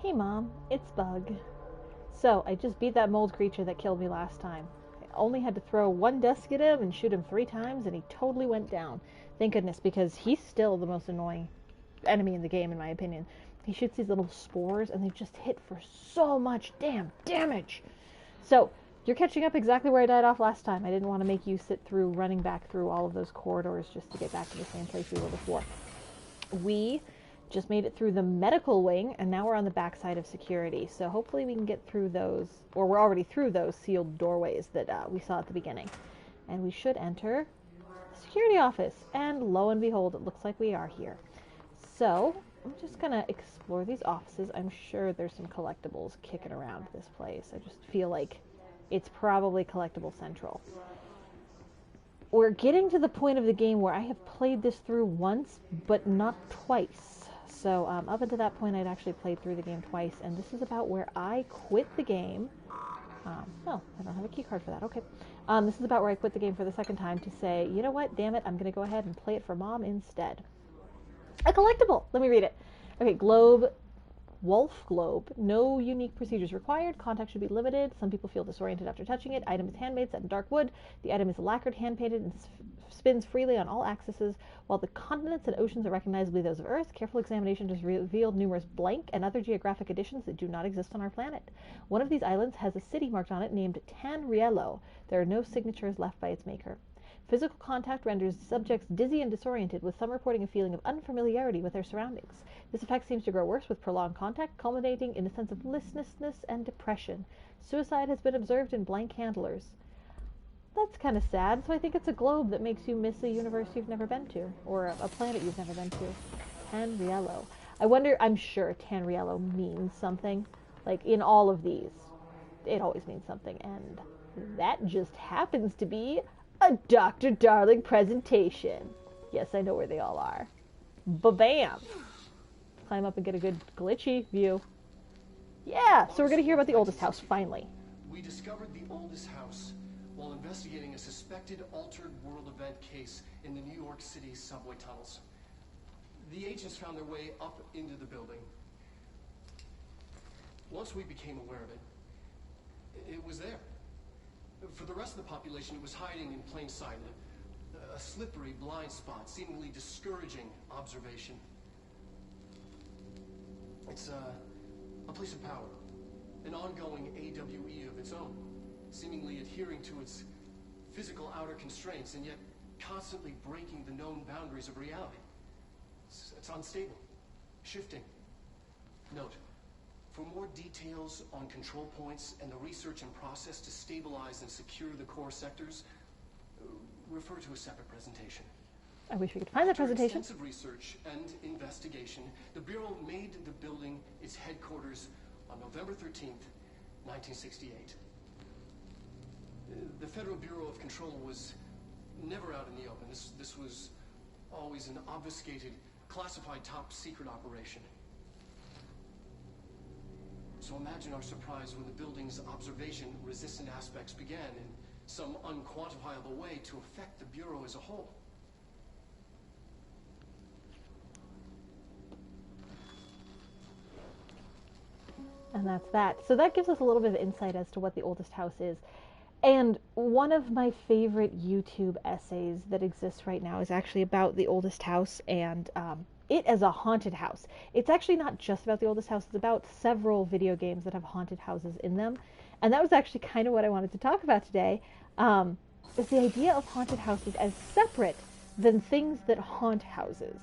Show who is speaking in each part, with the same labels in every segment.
Speaker 1: Hey Mom, it's Bug. So, I just beat that mold creature that killed me last time. I only had to throw one desk at him and shoot him 3 times, and he totally went down. Thank goodness, because he's still the most annoying enemy in the game, in my opinion. He shoots these little spores, and they just hit for so much damn damage. So, you're catching up exactly where I died off last time. I didn't want to make you sit through running back through all of those corridors just to get back to the same place we were before. We just made it through the medical wing, and now we're on the backside of security. So hopefully we can get through those, or we're already through those sealed doorways that we saw at the beginning. And we should enter the security office. And lo and behold, it looks like we are here. So I'm just going to explore these offices. I'm sure there's some collectibles kicking around this place. I just feel like it's probably collectible central. We're getting to the point of the game where I have played this through once, but not twice. So up until that point, I'd actually played through the game twice, and this is about where I quit the game. No, I don't have a key card for that. Okay. This is about where I quit the game for the second time to say, you know what, damn it, I'm going to go ahead and play it for Mom instead. A collectible! Let me read it. Okay, globe. Wolf globe. No unique procedures required. Contact should be limited. Some people feel disoriented after touching it. Item is handmade, set in dark wood. The item is lacquered, hand-painted, and spins freely on all axes. While the continents and oceans are recognizably those of Earth, careful examination has revealed numerous blank and other geographic additions that do not exist on our planet. One of these islands has a city marked on it named Tangential. There are no signatures left by its maker. Physical contact renders subjects dizzy and disoriented, with some reporting a feeling of unfamiliarity with their surroundings. This effect seems to grow worse with prolonged contact, culminating in a sense of listlessness and depression. Suicide has been observed in blank handlers. That's kind of sad, so I think it's a globe that makes you miss a universe you've never been to, or a planet you've never been to. Tanriello. I wonder, I'm sure Tanriello means something. Like, in all of these, it always means something, and that just happens to be a Dr. Darling presentation. Yes, I know where they all are. Ba-bam! Climb up and get a good glitchy view. Yeah, so we're going to hear about the oldest house, finally.
Speaker 2: We discovered the oldest house while investigating a suspected altered world event case in the New York City subway tunnels. The agents found their way up into the building. Once we became aware of it, it was there. For the rest of the population, it was hiding in plain sight, a slippery blind spot, seemingly discouraging observation. It's a place of power, an ongoing AWE of its own, seemingly adhering to its physical outer constraints and yet constantly breaking the known boundaries of reality. It's unstable, shifting. Note, for more details on control points and the research and process to stabilize and secure the core sectors, refer to a separate presentation.
Speaker 1: I wish we could find that presentation.
Speaker 2: After extensive research and investigation, the Bureau made the building its headquarters on November 13th, 1968. The Federal Bureau of Control was never out in the open. This was always an obfuscated, classified top-secret operation. So imagine our surprise when the building's observation-resistant aspects began in some unquantifiable way to affect the Bureau as a whole.
Speaker 1: And that's that. So that gives us a little bit of insight as to what the oldest house is. And one of my favorite YouTube essays that exists right now is actually about the oldest house and it as a haunted house. It's actually not just about the oldest house. It's about several video games that have haunted houses in them. And that was actually kind of what I wanted to talk about today, is the idea of haunted houses as separate than things that haunt houses.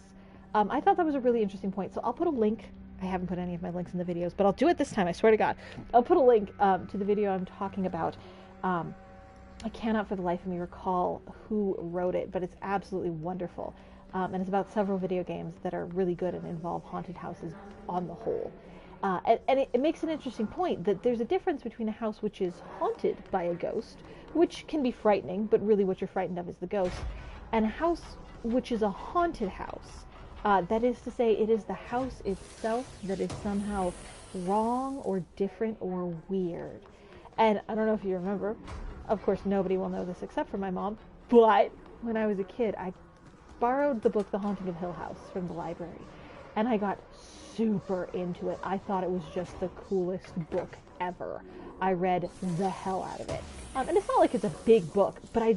Speaker 1: I thought that was a really interesting point. So I'll put a link. I haven't put any of my links in the videos, but I'll do it this time, I swear to God. I'll put a link to the video I'm talking about. I cannot for the life of me recall who wrote it, but it's absolutely wonderful. And it's about several video games that are really good and involve haunted houses on the whole. And it makes an interesting point that there's a difference between a house which is haunted by a ghost, which can be frightening, but really what you're frightened of is the ghost, and a house which is a haunted house. That is to say, it is the house itself that is somehow wrong or different or weird. And I don't know if you remember, of course nobody will know this except for my mom, but when I was a kid, I borrowed the book The Haunting of Hill House from the library, and I got super into it. I thought it was just the coolest book ever. I read the hell out of it. And it's not like it's a big book, but I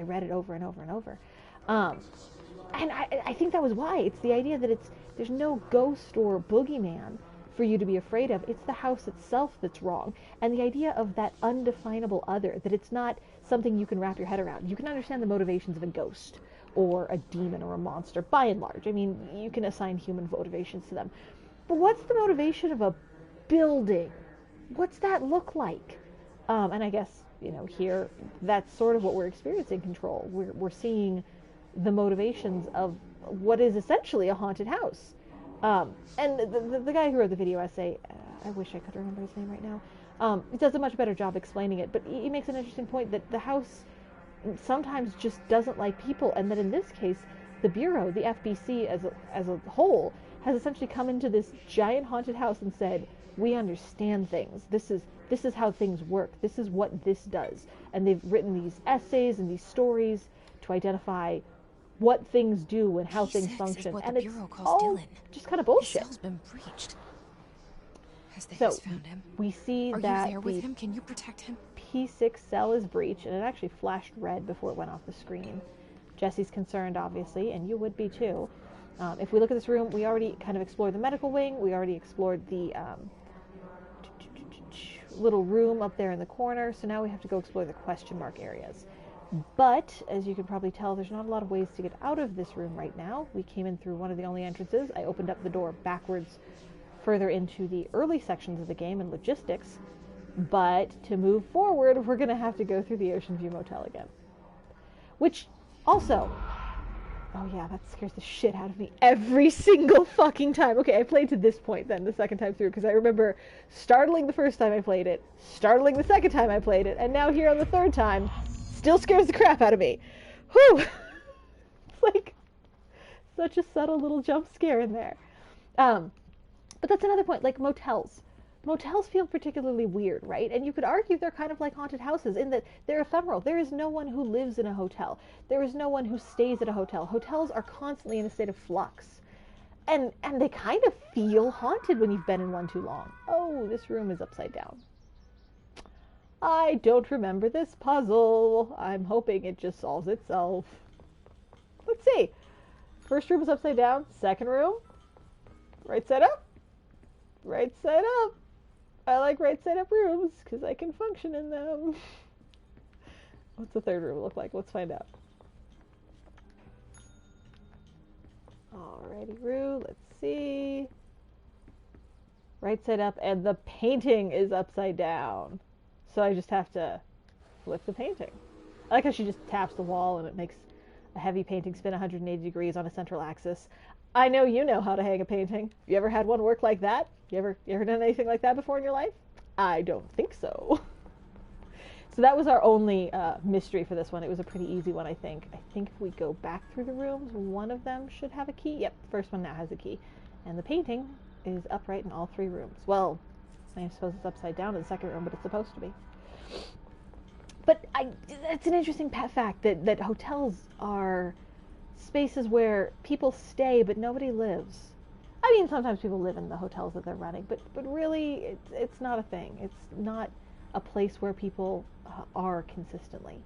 Speaker 1: read it over and over and over. And I think that was why. It's the idea that there's no ghost or boogeyman for you to be afraid of. It's the house itself that's wrong. And the idea of that undefinable other, that it's not something you can wrap your head around. You can understand the motivations of a ghost or a demon or a monster, by and large. I mean, you can assign human motivations to them. But what's the motivation of a building? What's that look like? And I guess, here, that's sort of what we're experiencing, Control. We're seeing the motivations of what is essentially a haunted house. And the guy who wrote the video essay, I wish I could remember his name right now, he does a much better job explaining it, but he makes an interesting point that the house sometimes just doesn't like people, and that in this case, the Bureau, the FBC as a whole, has essentially come into this giant haunted house and said, we understand things. This is how things work. This is what this does. And they've written these essays and these stories to identify what things do and how things function. And it's all just kind of bullshit.
Speaker 3: His cell's been breached. Has they
Speaker 1: So
Speaker 3: just found him?
Speaker 1: we see
Speaker 3: Are
Speaker 1: that
Speaker 3: you there with him? Can you protect him?
Speaker 1: P6 cell is breached, and it actually flashed red before it went off the screen. Jesse's concerned, obviously, and you would be too. If we look at this room, we already kind of explored the medical wing. We already explored the little room up there in the corner. So now we have to go explore the question mark areas. But, as you can probably tell, there's not a lot of ways to get out of this room right now. We came in through one of the only entrances. I opened up the door backwards further into the early sections of the game and logistics. But to move forward, we're going to have to go through the Ocean View Motel again. Which, also, oh yeah, that scares the shit out of me every single fucking time. Okay, I played to this point then, the second time through, because I remember startling the first time I played it, startling the second time I played it, and now here on the third time, still scares the crap out of me. Whew! It's like such a subtle little jump scare in there. But that's another point, like motels. Motels feel particularly weird, right? And you could argue they're kind of like haunted houses in that they're ephemeral. There is no one who lives in a hotel. There is no one who stays at a hotel. Hotels are constantly in a state of flux. And they kind of feel haunted when you've been in one too long. Oh, this room is upside down. I don't remember this puzzle. I'm hoping it just solves itself. Let's see. First room is upside down. Second room, right side up. Right side up. I like right side up rooms because I can function in them. What's the third room look like? Let's find out. Alrighty, Roo. Let's see. Right side up, and the painting is upside down. So I just have to flip the painting. I like how she just taps the wall and it makes a heavy painting spin 180 degrees on a central axis. I know you know how to hang a painting. You ever had one work like that? You ever done anything like that before in your life? I don't think so. So that was our only mystery for this one. It was a pretty easy one, I think. I think if we go back through the rooms, one of them should have a key. Yep, the first one now has a key. And the painting is upright in all three rooms. Well, I suppose it's upside down in the second room, but it's supposed to be. But it's an interesting fact that hotels are spaces where people stay but nobody lives. I mean, sometimes people live in the hotels that they're running, but really it's not a thing. It's not a place where people are consistently.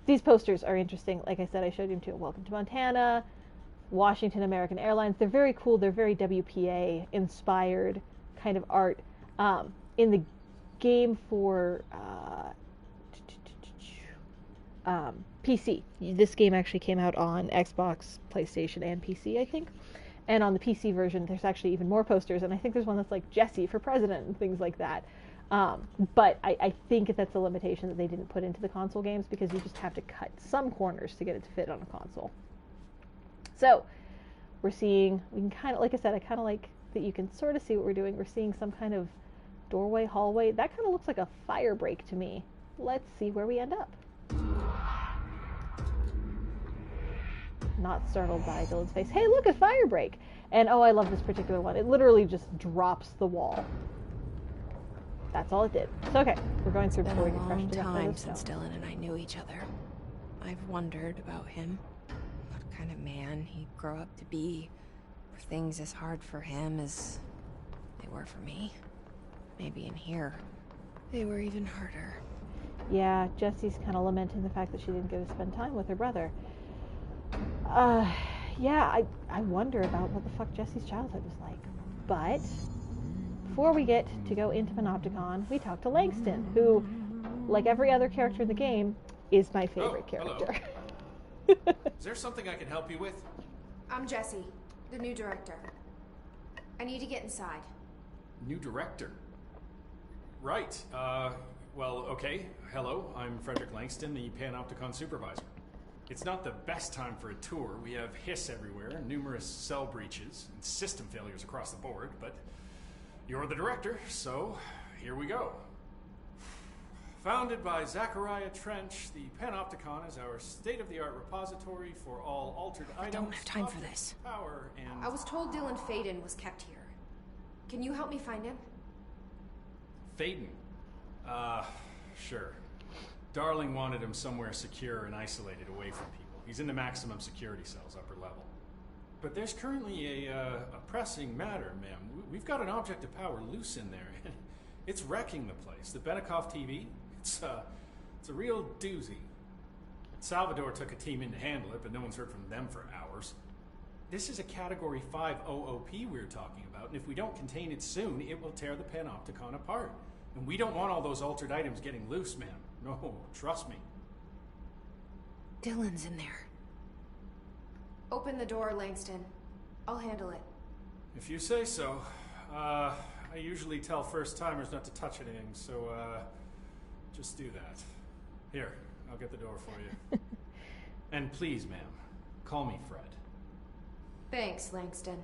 Speaker 1: These posters are interesting. Like I said, I showed you them too. Welcome to Montana, Washington American Airlines. They're very cool. They're very WPA inspired kind of art. In the game for PC. This game actually came out on Xbox, PlayStation, and PC, I think. And on the PC version, there's actually even more posters, and I think there's one that's like Jesse for president and things like that. But I think that's a limitation that they didn't put into the console games because you just have to cut some corners to get it to fit on a console. So we're seeing, we can kind of, like I said, I kind of like that you can sort of see what we're doing. We're seeing some kind of doorway, hallway. That kind of looks like a fire break to me. Let's see where we end up. Not startled by Dylan's face. Hey, look, a fire break! And oh, I love this particular one. It literally just drops the wall. That's all it did. So okay, we're going through before we get crushed to death.
Speaker 3: It's been a long time since Dylan and I knew each other. I've wondered about him. What kind of man he'd grow up to be. things as hard for him as they were for me. Maybe in here, they were even harder.
Speaker 1: Yeah, Jessie's kind of lamenting the fact that she didn't get to spend time with her brother. Yeah, I wonder about what the fuck Jessie's childhood was like. But before we get to go into Panopticon, we talk to Langston, who, like every other character in the game, is my favorite character.
Speaker 4: Is there something I can help you with?
Speaker 5: I'm Jessie, the new director. I need to get inside.
Speaker 4: New director? Right. Well, okay. Hello, I'm Frederick Langston, the Panopticon supervisor. It's not the best time for a tour. We have hiss everywhere, numerous cell breaches, and system failures across the board, but you're the director, so here we go. Founded by Zachariah Trench, the Panopticon is our state-of-the-art repository for all altered items.
Speaker 3: I don't have time for this.
Speaker 4: Power and...
Speaker 5: I was told Dylan Faden was kept here. Can you help me find him?
Speaker 4: Faden? Sure. Darling wanted him somewhere secure and isolated away from people. He's in the maximum security cells, upper level. But there's currently a pressing matter, ma'am. We've got an object of power loose in there. It's wrecking the place. The Benikoff TV, it's a real doozy. Salvador took a team in to handle it, but no one's heard from them for hours. This is a Category 5 OOP we're talking about, and if we don't contain it soon, it will tear the Panopticon apart. And we don't want all those altered items getting loose, ma'am. No, trust me.
Speaker 3: Dylan's in there.
Speaker 5: Open the door, Langston. I'll handle it.
Speaker 4: If you say so. I usually tell first-timers not to touch anything, so, just do that. Here, I'll get the door for you. And please, ma'am, call me Fred.
Speaker 5: Thanks, Langston.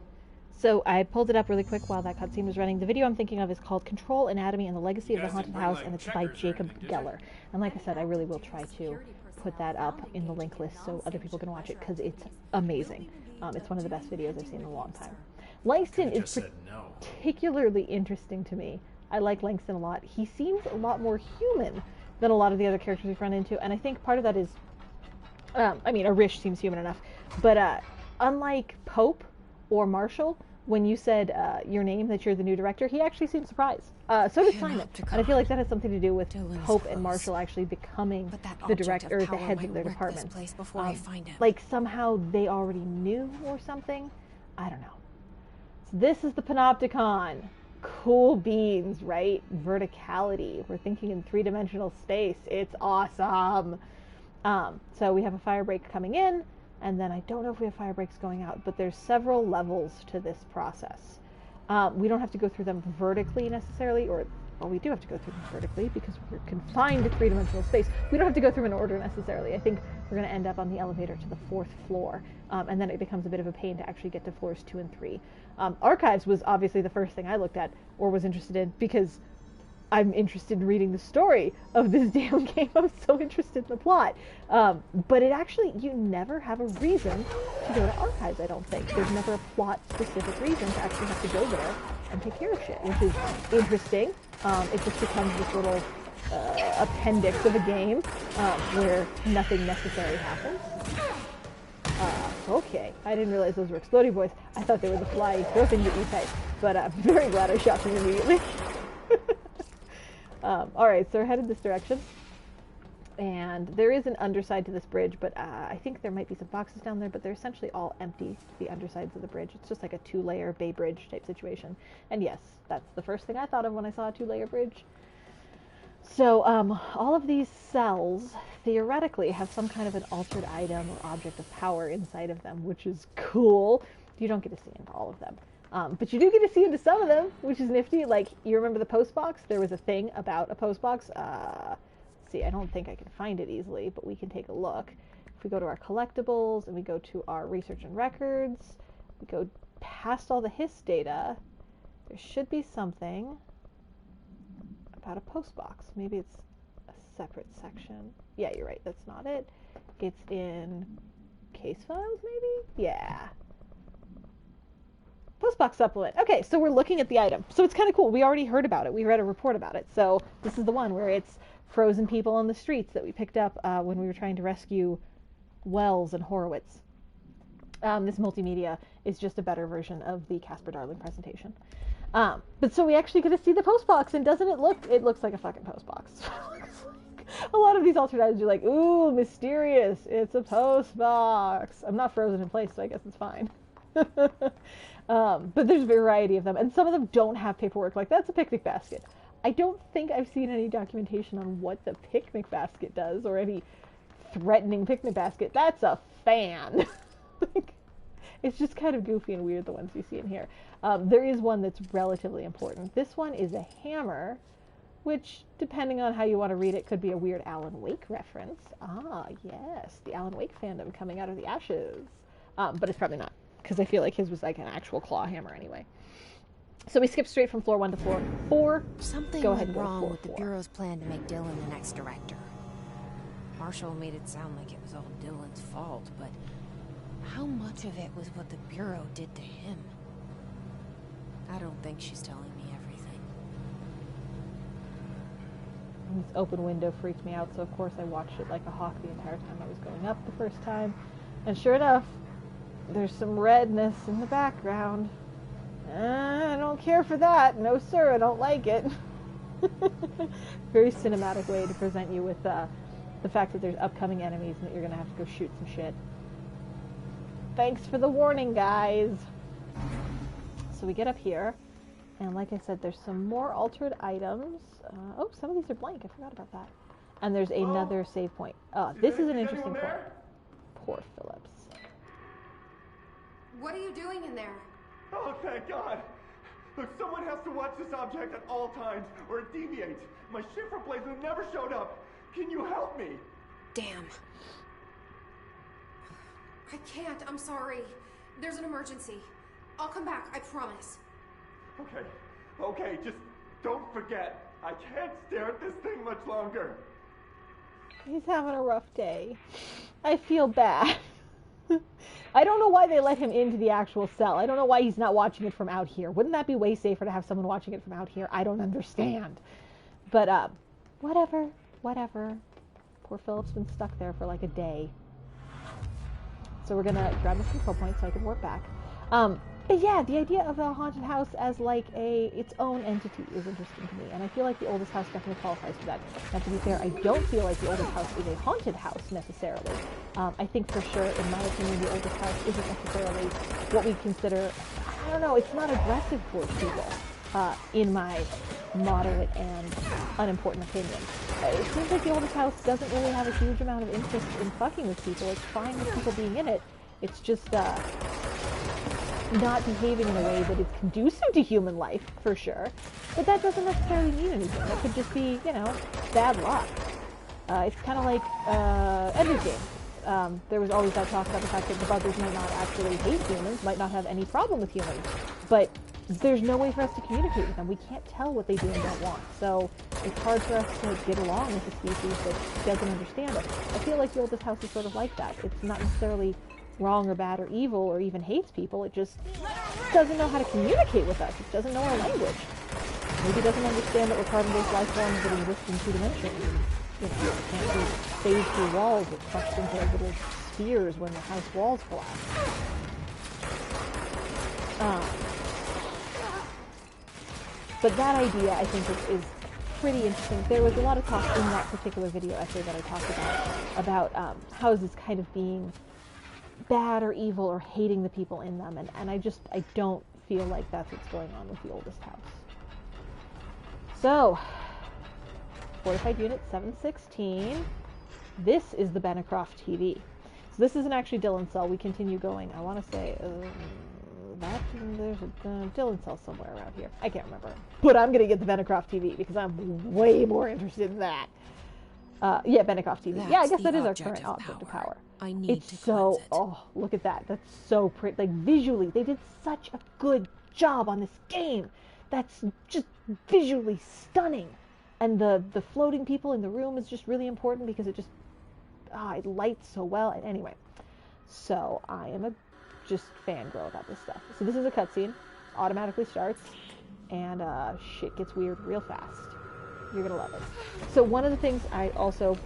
Speaker 1: So I pulled it up really quick while that cutscene was running. The video I'm thinking of is called Control, Anatomy, and the Legacy of the Haunted House, and it's by Jacob Geller. And like I said, I really will try to put that up in the link list so other people can watch it, because it's amazing. It's one of the best videos I've seen in a long time. Langston is particularly interesting to me. I like Langston a lot. He seems a lot more human than a lot of the other characters we've run into, and I think part of that is, I mean, Arish seems human enough, but unlike Pope or Marshall, when you said your name, that you're the new director, he actually seemed surprised. So did Simon. And I feel like that has something to do with Pope and Marshall actually becoming the director, or the heads of their department. Like somehow they already knew or something. I don't know. So this is the Panopticon. Cool beans, right? Verticality. We're thinking in three-dimensional space. It's awesome. So we have a fire break coming in, and then I don't know if we have fire breaks going out, but there's several levels to this process. We don't have to go through them vertically necessarily, or well, we do have to go through them vertically because we're confined to three-dimensional space. We don't have to go through in order necessarily. I think we're going to end up on the elevator to the 4th floor, and then it becomes a bit of a pain to actually get to floors 2 and 3. Archives was obviously the first thing I looked at or was interested in, because I'm interested in reading the story of this damn game. I'm so interested in the plot. But it actually, you never have a reason to go to Archives, I don't think. There's never a plot-specific reason to actually have to go there and take care of shit, which is interesting. It just becomes this little appendix of a game where nothing necessary happens. Okay, I didn't realize those were exploding boys. I thought they were the fly throw things at you type, but I'm very glad I shot them immediately. Alright, so we're headed this direction, and there is an underside to this bridge, but I think there might be some boxes down there, but they're essentially all empty, the undersides of the bridge. It's just like a 2-layer Bay Bridge type situation, and yes, that's the first thing I thought of when I saw a 2-layer bridge. So all of these cells theoretically have some kind of an altered item or object of power inside of them, which is cool. You don't get to see into all of them. But you do get to see into some of them, which is nifty. Like, you remember the post box? There was a thing about a post box. Let's see, I don't think I can find it easily, but we can take a look. If we go to our collectibles and we go to our research and records, we go past all the hiss data, there should be something about a post box. Maybe it's a separate section. Yeah, you're right, that's not it. It's in case files, maybe? Yeah. Postbox supplement. Okay, so we're looking at the item. So it's kind of cool. We already heard about it. We read a report about it. So this is the one where it's frozen people on the streets that we picked up when we were trying to rescue Wells and Horowitz. This multimedia is just a better version of the Casper Darling presentation. But so we actually get to see the post box, and doesn't it looks like a fucking post box. A lot of these alternate items, you're like, ooh, mysterious, it's a post box. I'm not frozen in place, so I guess it's fine. But there's a variety of them, and some of them don't have paperwork, like that's a picnic basket. I don't think I've seen any documentation on what the picnic basket does, or any threatening picnic basket. That's a fan. It's just kind of goofy and weird, the ones you see in here. There is one that's relatively important. This one is a hammer, which, depending on how you want to read it, could be a weird Alan Wake reference. Ah, yes, the Alan Wake fandom coming out of the ashes. But it's probably not, because I feel like his was like an actual claw hammer anyway. So we skip straight from floor 1 to floor 4.
Speaker 3: Something
Speaker 1: Go ahead
Speaker 3: went
Speaker 1: and go to
Speaker 3: wrong
Speaker 1: floor
Speaker 3: with the
Speaker 1: 4.
Speaker 3: Bureau's plan to make Dylan the next director. Marshall made it sound like it was all Dylan's fault, but how much of it was what the Bureau did to him? I don't think she's telling me everything.
Speaker 1: This open window freaked me out, so of course I watched it like a hawk the entire time I was going up the first time. And sure enough, there's some redness in the background. I don't care for that. No, sir, I don't like it. Very cinematic way to present you with the fact that there's upcoming enemies and that you're going to have to go shoot some shit. Thanks for the warning, guys. So we get up here, and like I said, there's some more altered items. Oh, some of these are blank. I forgot about that. And there's another save point. This is an interesting point. Poor Phillips.
Speaker 5: What are you doing in there?
Speaker 6: Oh, thank God! Look, someone has to watch this object at all times, or it deviates. My shift replacement never showed up. Can you help me?
Speaker 3: Damn.
Speaker 5: I can't, I'm sorry. There's an emergency. I'll come back, I promise.
Speaker 6: Okay, just don't forget. I can't stare at this thing much longer.
Speaker 1: He's having a rough day. I feel bad. I don't know why they let him into the actual cell. I don't know why he's not watching it from out here. Wouldn't that be way safer to have someone watching it from out here? I don't understand. But, whatever. Poor Philip's been stuck there for like a day. So we're gonna grab this control point so I can warp back. But yeah, the idea of a haunted house as like its own entity is interesting to me, and I feel like the oldest house definitely qualifies for that. Now, to be fair, I don't feel like the oldest house is a haunted house necessarily. I think for sure, in my opinion, the oldest house isn't necessarily what we consider, I don't know, it's not aggressive towards people, in my moderate and unimportant opinion. It seems like the oldest house doesn't really have a huge amount of interest in fucking with people. It's fine with people being in it. It's just, not behaving in a way that is conducive to human life, for sure. But that doesn't necessarily mean anything. That could just be, bad luck. It's kind of like Ender's Game. There was always that talk about the fact that the buggers might not actually hate humans, might not have any problem with humans, but there's no way for us to communicate with them. We can't tell what they do and don't want. So it's hard for us to get along with a species that doesn't understand us. I feel like the oldest house is sort of like that. It's not necessarily wrong or bad or evil or even hates people. It just doesn't know how to communicate with us. It doesn't know our language. Maybe it doesn't understand that we're carbon-based life forms that exist in 2 dimensions. And, can't be phased through walls or crushed into little spheres when the house walls collapse. But that idea, I think, is pretty interesting. There was a lot of talk in that particular video essay that I talked about how is this kind of being bad or evil or hating the people in them, and I don't feel like that's what's going on with the oldest house. So, Fortified Unit 716. This is the Benicroft TV. So this isn't actually Dylan's cell. We continue going. I want to say there's a Dylan cell somewhere around here. I can't remember. But I'm going to get the Benicroft TV because I'm way more interested in that. Yeah, Benicroft TV.
Speaker 3: That's
Speaker 1: yeah, I guess that is our
Speaker 3: object
Speaker 1: current
Speaker 3: of
Speaker 1: object of
Speaker 3: power.
Speaker 1: power.
Speaker 3: I need
Speaker 1: It's
Speaker 3: to
Speaker 1: so,
Speaker 3: cleanse it.
Speaker 1: oh, look at that. That's so pretty. Like, visually, they did such a good job on this game. That's just visually stunning. And the floating people in the room is just really important because it just, it lights so well. And anyway, so I am just fangirl about this stuff. So this is a cutscene. Automatically starts. And shit gets weird real fast. You're going to love it. So one of the things I also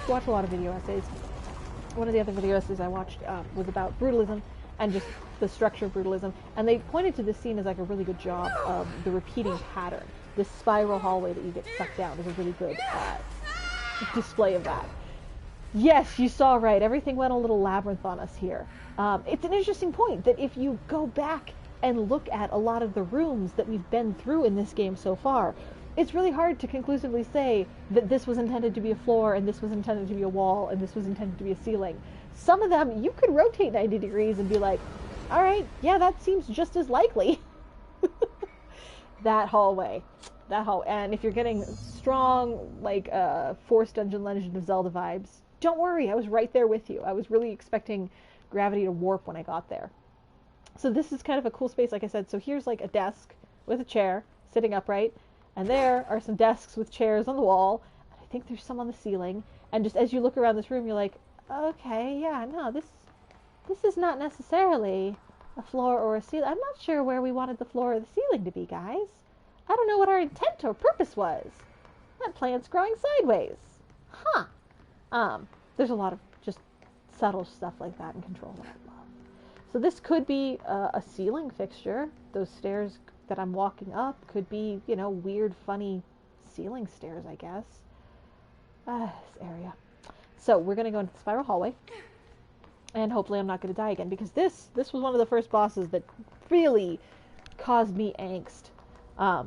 Speaker 1: watch a lot of video essays. One of the other video essays I watched was about brutalism and just the structure of brutalism. And they pointed to this scene as like a really good job of the repeating pattern. This spiral hallway that you get sucked down is a really good display of that. Yes, you saw right. Everything went a little labyrinth on us here. It's an interesting point that if you go back and look at a lot of the rooms that we've been through in this game so far, it's really hard to conclusively say that this was intended to be a floor, and this was intended to be a wall, and this was intended to be a ceiling. Some of them, you could rotate 90 degrees and be like, all right, yeah, that seems just as likely. That hallway. And if you're getting strong, like, Forced Dungeon Legend of Zelda vibes, don't worry, I was right there with you. I was really expecting gravity to warp when I got there. So this is kind of a cool space, like I said. So here's like a desk with a chair sitting upright, and there are some desks with chairs on the wall, and I think there's some on the ceiling. And just as you look around this room, you're like, okay, yeah, no, this is not necessarily a floor or a ceiling. I'm not sure where we wanted the floor or the ceiling to be, guys. I don't know what our intent or purpose was. That plant's growing sideways. Huh. There's a lot of just subtle stuff like that in Control that I love. So this could be a ceiling fixture. Those stairs that I'm walking up could be, you know, weird, funny ceiling stairs, I guess. This area. So we're going to go into the spiral hallway. And hopefully I'm not going to die again, because this was one of the first bosses that really caused me angst.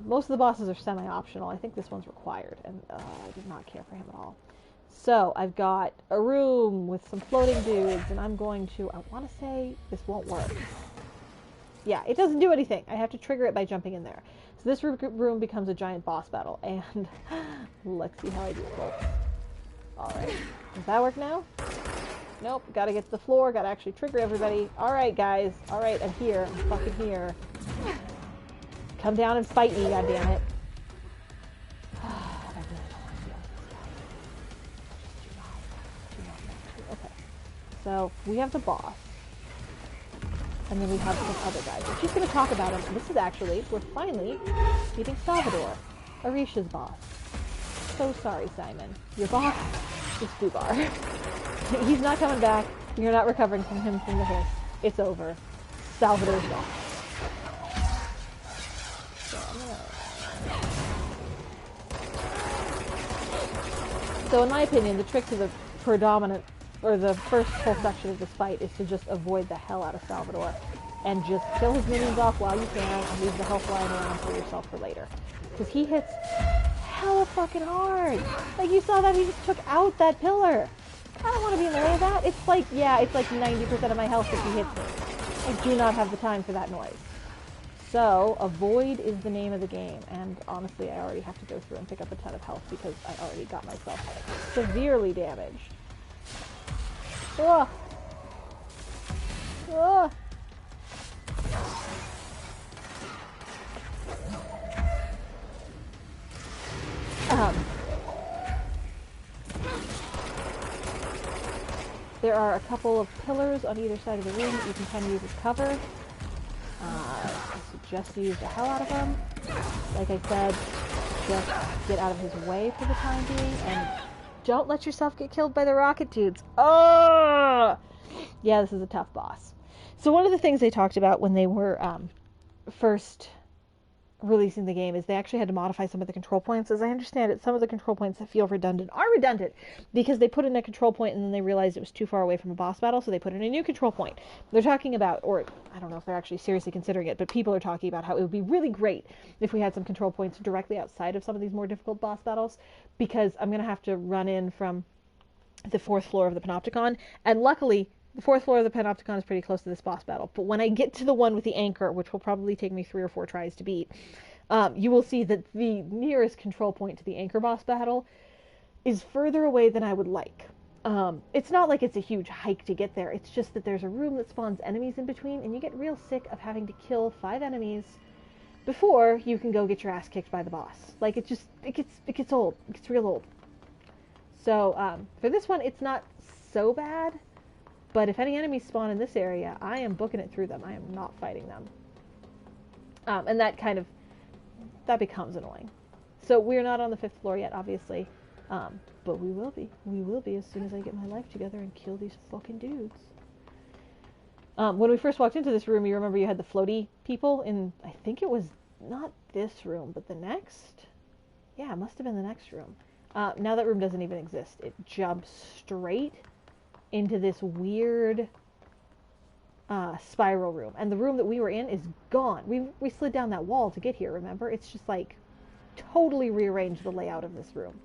Speaker 1: Most of the bosses are semi-optional. I think this one's required, and I did not care for him at all. So I've got a room with some floating dudes, and I'm going to, I want to say this won't work. Yeah, it doesn't do anything. I have to trigger it by jumping in there. So this room becomes a giant boss battle, and let's see how I do it, folks. Alright, does that work now? Nope, gotta get to the floor, gotta actually trigger everybody. Alright, guys, alright, I'm here, I'm fucking here. Come down and fight me, goddammit. Okay, so we have the boss. And then we have some other guys. I'm just going to talk about him. This is actually, we're finally meeting Salvador, Arisha's boss. So sorry, Simon. Your boss is Fubar. He's not coming back. You're not recovering from him from the hiss. It's over. Salvador's gone. So in my opinion, the trick to the predominant, or the first whole section of this fight, is to just avoid the hell out of Salvador and just kill his minions off while you can and leave the health lying around for yourself for later. Because he hits hella fucking hard. Like, you saw that, he just took out that pillar. I don't want to be in the way of that. It's like, yeah, it's like 90% of my health if he hits me. I do not have the time for that noise. So, avoid is the name of the game, and honestly, I already have to go through and pick up a ton of health because I already got myself severely damaged. Ugh. Ugh. There are a couple of pillars on either side of the room that you can kind of use as cover. I suggest you use the hell out of them. Like I said, just get out of his way for the time being, and don't let yourself get killed by the rocket dudes. Oh! Yeah, this is a tough boss. So one of the things they talked about when they were first releasing the game is they actually had to modify some of the control points. As I understand it, some of the control points that feel redundant are redundant because they put in a control point and then they realized it was too far away from a boss battle, so they put in a new control point. They're talking about, or I don't know if they're actually seriously considering it, but people are talking about how it would be really great if we had some control points directly outside of some of these more difficult boss battles, because I'm going to have to run in from the 4th floor of the Panopticon, and luckily the 4th floor of the Panopticon is pretty close to this boss battle, but when I get to the one with the anchor, which will probably take me 3 or 4 tries to beat, you will see that the nearest control point to the anchor boss battle is further away than I would like. It's not like it's a huge hike to get there, it's just that there's a room that spawns enemies in between, and you get real sick of having to kill 5 enemies before you can go get your ass kicked by the boss. Like, it gets old. It gets real old. So, for this one, it's not so bad. But if any enemies spawn in this area, I am booking it through them. I am not fighting them. And that becomes annoying. So we're not on the 5th floor yet, obviously. But we will be. We will be as soon as I get my life together and kill these fucking dudes. When we first walked into this room, you remember you had the floaty people in, I think it was not this room, but the next? Yeah, it must have been the next room. Now that room doesn't even exist. It jumps straight into this weird spiral room. And the room that we were in is gone. We slid down that wall to get here, remember? It's just like totally rearranged the layout of this room.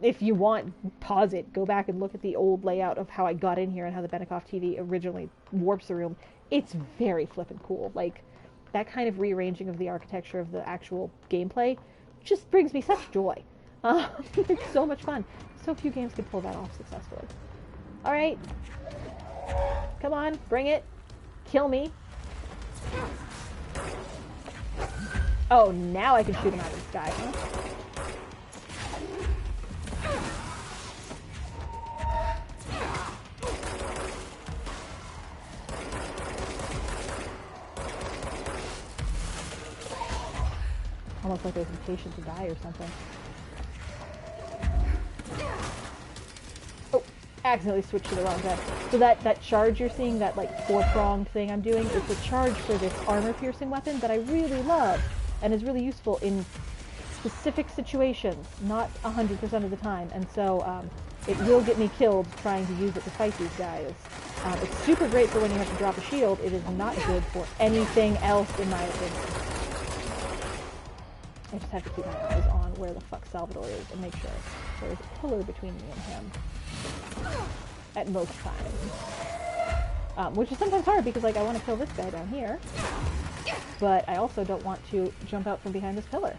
Speaker 1: If you want, pause it, go back and look at the old layout of how I got in here and how the Benikoff TV originally warps the room. It's very flippin' cool. Like, that kind of rearranging of the architecture of the actual gameplay just brings me such joy. It's so much fun. So few games can pull that off successfully. Alright. Come on, bring it. Kill me. Oh, now I can shoot him out of the sky, huh? Almost like I was impatient to die or something. Oh, accidentally switched to the wrong guy. So that charge you're seeing, that like four-pronged thing I'm doing, is the charge for this armor-piercing weapon that I really love and is really useful in specific situations, not 100% of the time. And so it will get me killed trying to use it to fight these guys. It's super great for when you have to drop a shield. It is not good for anything else, in my opinion. I just have to keep my eyes on where the fuck Salvador is and make sure there is a pillar between me and him. At most times. Which is sometimes hard because, like, I want to kill this guy down here. But I also don't want to jump out from behind this pillar.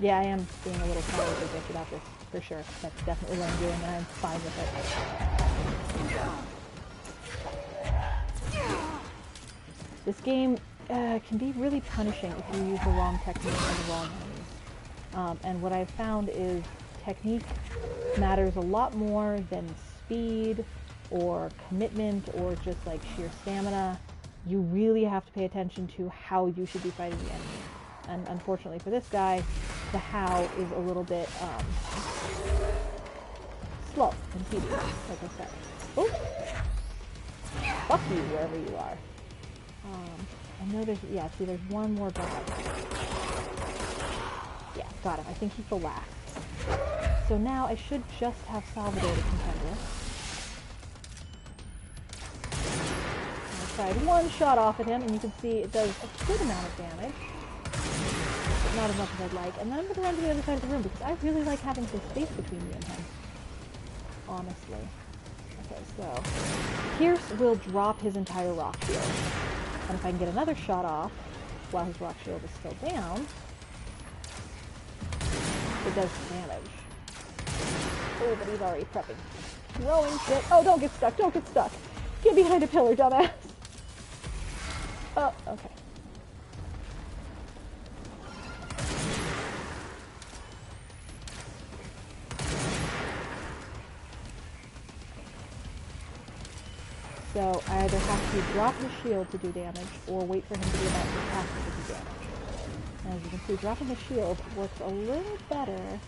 Speaker 1: Yeah, I am being a little cowardly about this, for sure. That's definitely what I'm doing, and I'm fine with it. This game can be really punishing if you use the wrong technique on the wrong enemies. And what I've found is technique matters a lot more than speed or commitment or just like sheer stamina. You really have to pay attention to how you should be fighting the enemy. And unfortunately for this guy, the how is a little bit slow and tedious, like I said. Oh! Fuck you, wherever you are. I know there's, yeah, see there's one more guy. Yeah, got him. I think he's the last. So now I should just have Salvador to contend with. I tried one shot off at him, and you can see it does a good amount of damage. But not as much as I'd like. And then I'm going to run to the other side of the room, because I really like having some space between me and him. Honestly. Okay, so Pierce will drop his entire rock shield. And if I can get another shot off while his rock shield is still down, it does damage. Oh, but he's already prepping. Throwing shit. Oh, don't get stuck, don't get stuck. Get behind a pillar, dumbass. Oh, okay. So I either have to drop his shield to do damage, or wait for him to be about to cast it to do damage. And as you can see, dropping his shield works a little better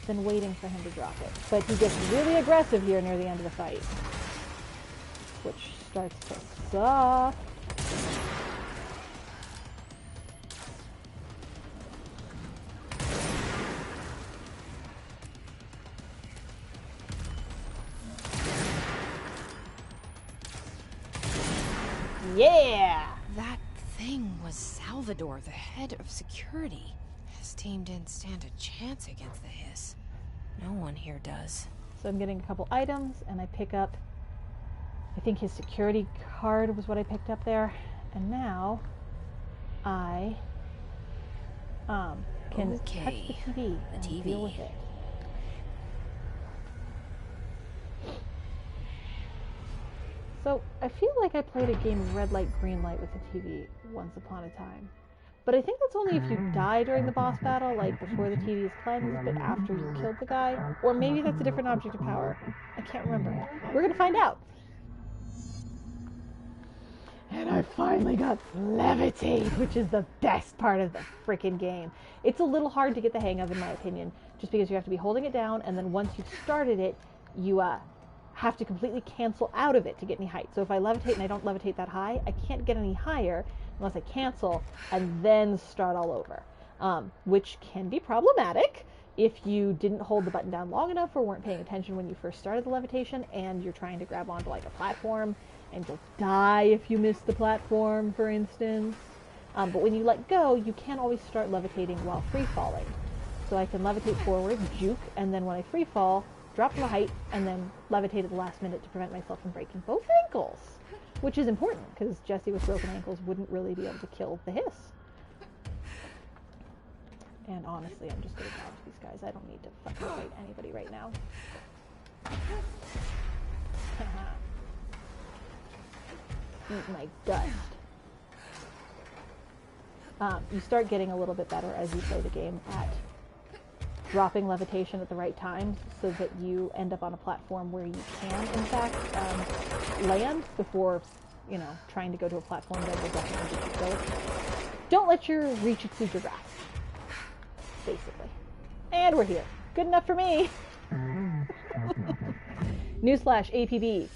Speaker 1: than waiting for him to drop it. But he gets really aggressive here near the end of the fight, which starts to suck. Yeah!
Speaker 3: That thing was Salvador, the head of security. His team didn't stand a chance against the Hiss. No one here does.
Speaker 1: So I'm getting a couple items, and I pick up, I think his security card was what I picked up there. And now I can touch the TV and deal with it. So, I feel like I played a game of red light, green light with the TV once upon a time. But I think that's only if you die during the boss battle, like before the TV is cleansed, but after you killed the guy. Or maybe that's a different object of power. I can't remember. We're gonna find out. And I finally got levitate, which is the best part of the freaking game. It's a little hard to get the hang of, in my opinion, just because you have to be holding it down, and then once you've started it, you have to completely cancel out of it to get any height. So if I levitate and I don't levitate that high, I can't get any higher unless I cancel and then start all over, which can be problematic if you didn't hold the button down long enough or weren't paying attention when you first started the levitation and you're trying to grab onto like a platform and you'll die if you miss the platform, for instance. But when you let go, you can always start levitating while free falling. So I can levitate forward, juke, and then when I free fall, drop from a height, and then levitate at the last minute to prevent myself from breaking both ankles, which is important because Jesse with broken ankles wouldn't really be able to kill the hiss. And honestly, I'm just going to dodge these guys. I don't need to fucking fight anybody right now. Eat my dust. You start getting a little bit better as you play the game at dropping levitation at the right times so that you end up on a platform where you can, in fact, land before, you know, trying to go to a platform that will definitely get you killed. Don't let your reach exceed your grasp, basically. And we're here. Good enough for me. Newsflash, APB.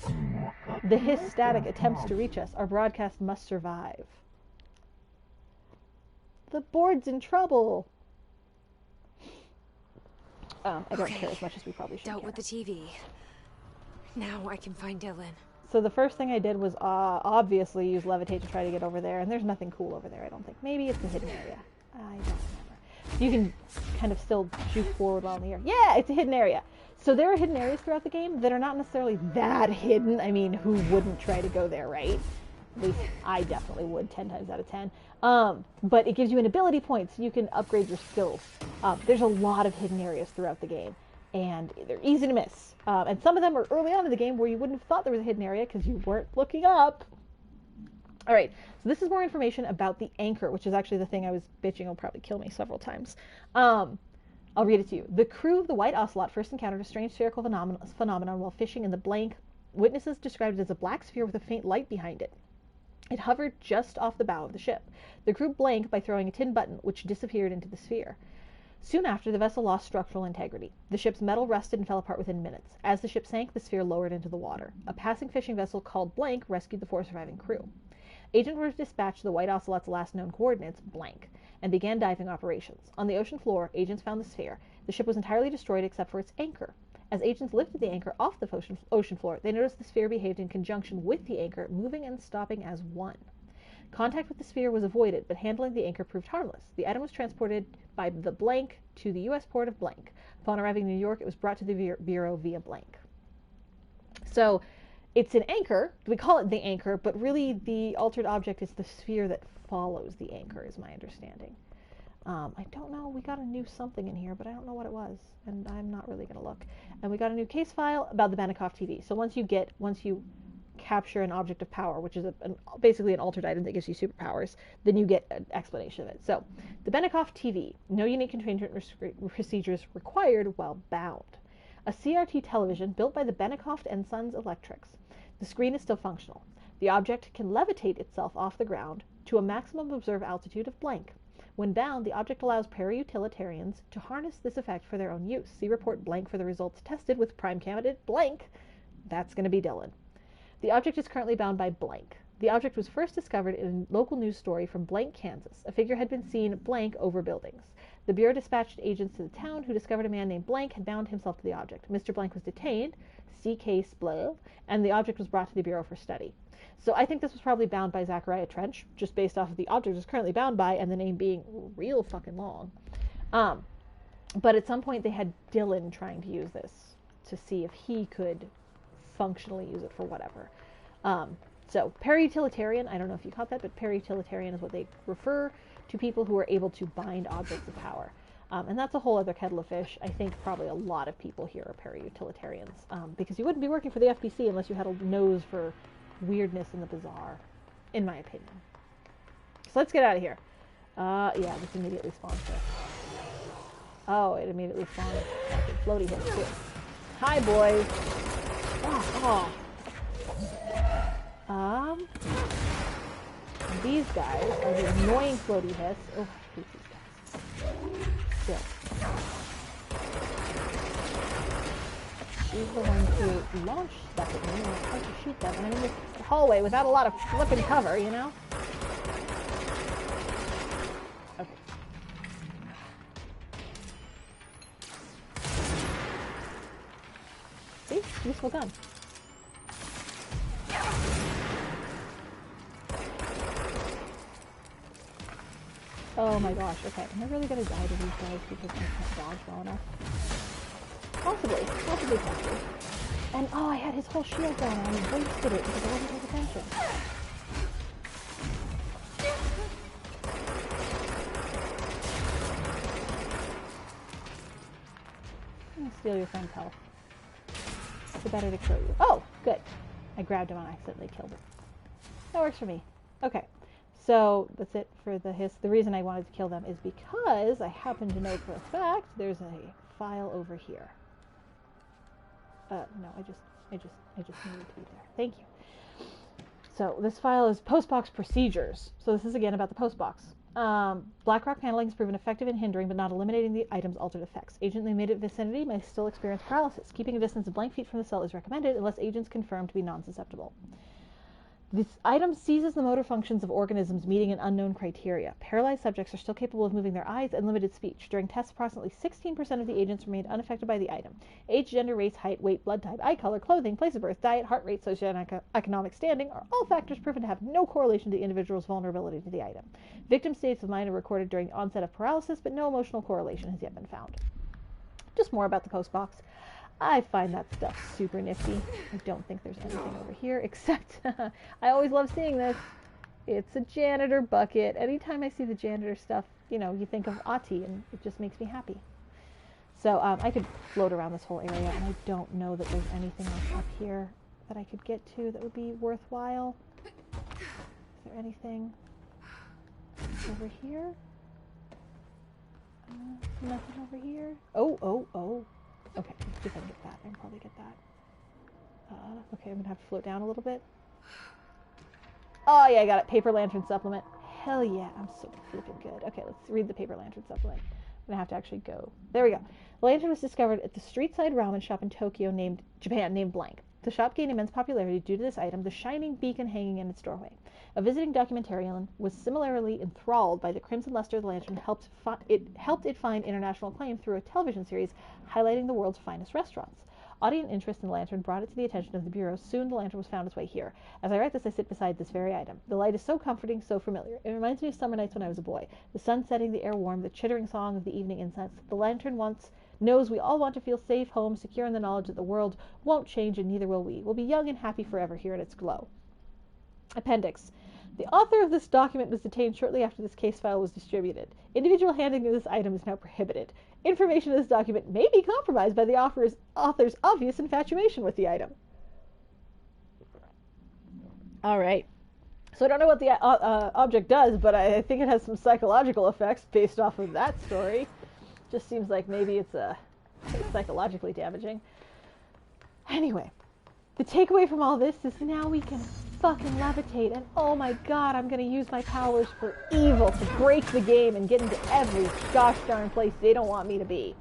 Speaker 1: The hiss static attempts to reach us. Our broadcast must survive. The board's in trouble. I don't care as much as we probably should.
Speaker 3: Dealt with the TV. Now I can find Dylan.
Speaker 1: So the first thing I did was obviously use levitate to try to get over there, and there's nothing cool over there, I don't think. Maybe it's a hidden area. I don't remember. You can kind of still shoot forward while in the air. Yeah, it's a hidden area. So there are hidden areas throughout the game that are not necessarily that hidden. I mean, who wouldn't try to go there, right? At least I definitely would 10 times out of 10. But it gives you an ability point so you can upgrade your skills. There's a lot of hidden areas throughout the game, and they're easy to miss. And some of them are early on in the game where you wouldn't have thought there was a hidden area because you weren't looking up. All right, so this is more information about the anchor, which is actually the thing I was bitching will probably kill me several times. I'll read it to you. The crew of the White Ocelot first encountered a strange spherical phenomenon while fishing in the blank. Witnesses described it as a black sphere with a faint light behind it. It hovered just off the bow of the ship. The crew blanked by throwing a tin button, which disappeared into the sphere. Soon after, the vessel lost structural integrity. The ship's metal rusted and fell apart within minutes. As the ship sank, the sphere lowered into the water. A passing fishing vessel called Blank rescued the 4 surviving crew. Agents were dispatched to the White Ocelot's last known coordinates, Blank, and began diving operations. On the ocean floor, agents found the sphere. The ship was entirely destroyed except for its anchor. As agents lifted the anchor off the ocean floor, they noticed the sphere behaved in conjunction with the anchor, moving and stopping as one. Contact with the sphere was avoided, but handling the anchor proved harmless. The item was transported by the Blank to the U.S. port of Blank. Upon arriving in New York, it was brought to the Bureau via Blank. So, it's an anchor. We call it the anchor, but really the altered object is the sphere that follows the anchor, is my understanding. I don't know. We got a new something in here, but I don't know what it was, and I'm not really going to look. And we got a new case file about the Benikoff TV. So once you capture an object of power, which is basically an altered item that gives you superpowers, then you get an explanation of it. So, the Benikoff TV. No unique containment procedures required while bound. A CRT television built by the Benikoff & Sons Electrics. The screen is still functional. The object can levitate itself off the ground to a maximum observed altitude of Blank. When bound, the object allows para-utilitarians to harness this effect for their own use. See report Blank for the results tested with prime candidate Blank. That's going to be Dylan. The object is currently bound by Blank. The object was first discovered in a local news story from Blank, Kansas. A figure had been seen Blank over buildings. The Bureau dispatched agents to the town who discovered a man named Blank had bound himself to the object. Mr. Blank was detained, see case blah, and the object was brought to the Bureau for study. So I think this was probably bound by Zachariah Trench, just based off of the object is currently bound by and the name being real fucking long. But at some point they had Dylan trying to use this to see if he could functionally use it for whatever. So para-utilitarian, I don't know if you caught that, but para-utilitarian is what they refer to people who are able to bind objects of power. And that's a whole other kettle of fish. I think probably a lot of people here are para-utilitarians, because you wouldn't be working for the FBC unless you had a nose for weirdness in the bizarre, in my opinion. So let's get out of here. Yeah, this immediately spawns here. Oh, it immediately spawns floaty hits too. Hi, boys. And these guys are the annoying floaty hiss. Oh, I hate these guys. Still. She's the one who launched stuff at me, and I tried to shoot them. And I'm in this hallway without a lot of flipping cover, you know? Okay. See? Useful gun. Oh my gosh, okay. Am I really gonna die to these guys because I can't dodge well enough? Possibly. Possibly. And oh, I had his whole shield down and I wasted it because I wasn't paying attention. I'm gonna steal your friend's health. It's better to kill you. Oh, good. I grabbed him and I accidentally killed him. That works for me. Okay. So that's it for the hiss. The reason I wanted to kill them is because I happen to know for a fact there's a file over here. No, I just needed to be there. Thank you. So this file is postbox procedures. So this is again about the postbox. Blackrock paneling has proven effective in hindering but not eliminating the item's altered effects. Agent in the immediate vicinity may still experience paralysis. Keeping a distance of blank feet from the cell is recommended unless agents confirmed to be non-susceptible. This item seizes the motor functions of organisms meeting an unknown criteria. Paralyzed subjects are still capable of moving their eyes and limited speech. During tests, approximately 16% of the agents remained unaffected by the item. Age, gender, race, height, weight, blood type, eye color, clothing, place of birth, diet, heart rate, socioeconomic standing are all factors proven to have no correlation to the individual's vulnerability to the item. Victim states of mind are recorded during the onset of paralysis, but no emotional correlation has yet been found. Just more about the postbox. I find that stuff super nifty. I don't think there's anything over here, except I always love seeing this. It's a janitor bucket. Anytime I see the janitor stuff, you know, you think of Ati, and it just makes me happy. So I could float around this whole area, and I don't know that there's anything else up here that I could get to that would be worthwhile. Is there anything over here? Nothing over here? Oh. Okay, let's see if I can get that. I can probably get that. Okay, I'm gonna have to float down a little bit. Oh yeah, I got it. Paper lantern supplement. Hell yeah, I'm so flipping good. Okay, let's read the paper lantern supplement. I'm gonna have to actually go. There we go. The lantern was discovered at the street-side ramen shop in Tokyo Japan named blank. The shop gained immense popularity due to this item, the shining beacon hanging in its doorway. A visiting documentarian was similarly enthralled by the crimson luster of the lantern. It helped it find international acclaim through a television series highlighting the world's finest restaurants. Audience interest in the lantern brought it to the attention of the Bureau. Soon the lantern was found its way here. As I write this, I sit beside this very item. The light is so comforting, so familiar. It reminds me of summer nights when I was a boy. The sun setting, the air warm, the chittering song of the evening incense. The lantern knows we all want to feel safe, home, secure in the knowledge that the world won't change and neither will we. We'll be young and happy forever here in its glow. Appendix. The author of this document was detained shortly after this case file was distributed. Individual handling of this item is now prohibited. Information in this document may be compromised by the author's obvious infatuation with the item. Alright. So I don't know what the object does, but I think it has some psychological effects based off of that story. Just seems like maybe it's psychologically damaging. Anyway, the takeaway from all this is now we can fucking levitate, and oh my god, I'm gonna use my powers for evil to break the game and get into every gosh darn place they don't want me to be.